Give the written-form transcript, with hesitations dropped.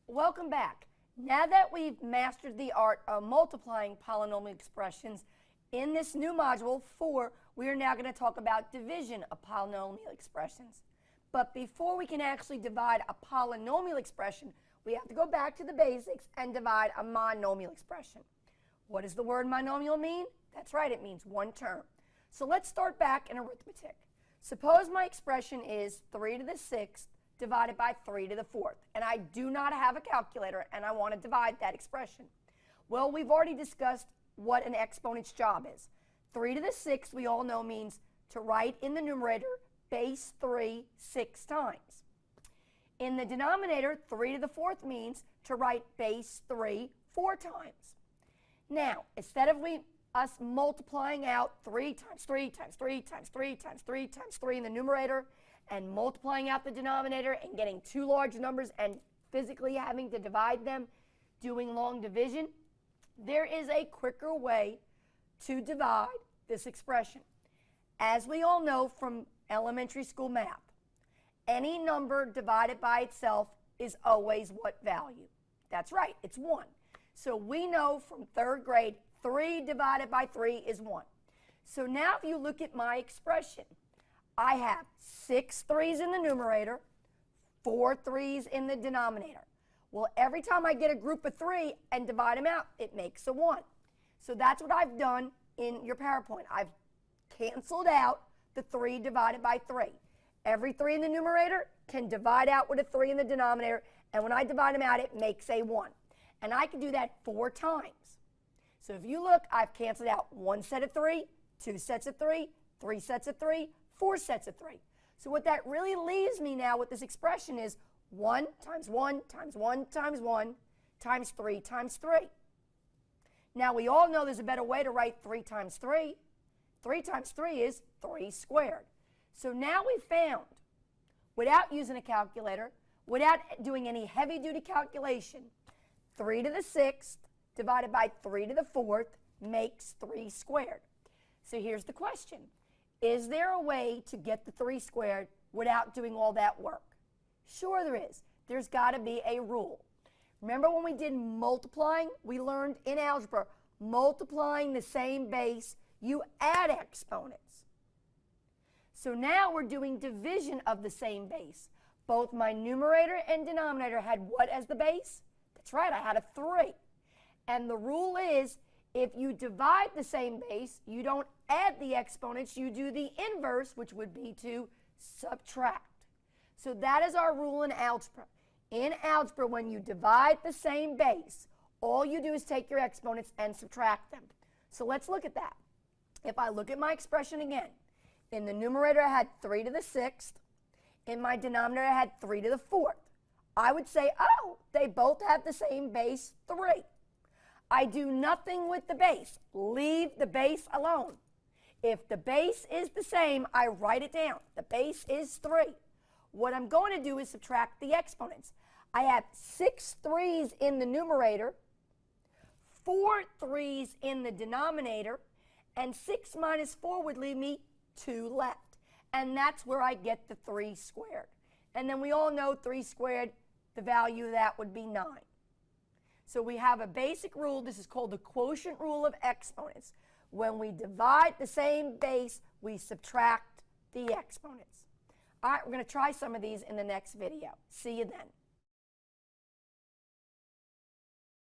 Welcome back. Now that we've mastered the art of multiplying polynomial expressions, in this new module 4, we are now going to talk about division of polynomial expressions. But before we can actually divide a polynomial expression, we have to go back to the basics and divide a monomial expression. What does the word monomial mean? That's right, it means one term. So let's start back in arithmetic. Suppose my expression is 3 to the 6th divided by 3 to the 4th, and I do not have a calculator and I want to divide that expression. Well, we've already discussed what an exponent's job is. 3 to the 6th, we all know, means to write in the numerator base 3 6 times. In the denominator, 3 to the 4th means to write base 3 4 times. Now, instead of us multiplying out 3 times 3 times 3 times 3 times 3 times 3 in the numerator and multiplying out the denominator and getting two large numbers and physically having to divide them, doing long division, there is a quicker way to divide this expression. As we all know from elementary school math, any number divided by itself is always what value? That's right, it's 1. So we know from 3rd grade, 3 divided by 3 is 1. So now if you look at my expression, I have 6 3's in the numerator, 4 3's in the denominator. Well, every time I get a group of 3 and divide them out, it makes a 1. So that's what I've done in your PowerPoint. I've canceled out the 3 divided by 3. Every 3 in the numerator can divide out with a 3 in the denominator, and when I divide them out, it makes a 1. And I can do that 4 times. So if you look, I've canceled out 1 set of 3, 2 sets of 3, 3 sets of 3, 4 sets of 3. So what that really leaves me now with this expression is 1 times 1 times 1 times 1 times 3 times 3. Now we all know there's a better way to write 3 times 3. 3 times 3 is 3 squared. So now we've found, without using a calculator, without doing any heavy-duty calculation, 3 to the 6th divided by 3 to the 4th makes 3 squared. So here's the question. Is there a way to get the 3 squared without doing all that work? Sure there is. There's got to be a rule. Remember when we did multiplying? We learned in algebra, multiplying the same base, you add exponents. So now we're doing division of the same base. Both my numerator and denominator had what as the base? That's right, I had a 3. And the rule is, if you divide the same base, you don't add the exponents, you do the inverse, which would be to subtract. So that is our rule in algebra. In algebra, when you divide the same base, all you do is take your exponents and subtract them. So let's look at that. If I look at my expression again, in the numerator I had 3 to the 6th, in my denominator I had 3 to the 4th. I would say, oh, they both have the same base, 3. I do nothing with the base. Leave the base alone. If the base is the same, I write it down. The base is 3. What I'm going to do is subtract the exponents. I have 6 3's in the numerator, 4 3's in the denominator, and 6 minus 4 would leave me 2 left. And that's where I get the 3 squared. And then we all know 3 squared, the value of that would be 9. So we have a basic rule. This is called the quotient rule of exponents. When we divide the same base, we subtract the exponents. All right, we're going to try some of these in the next video. See you then.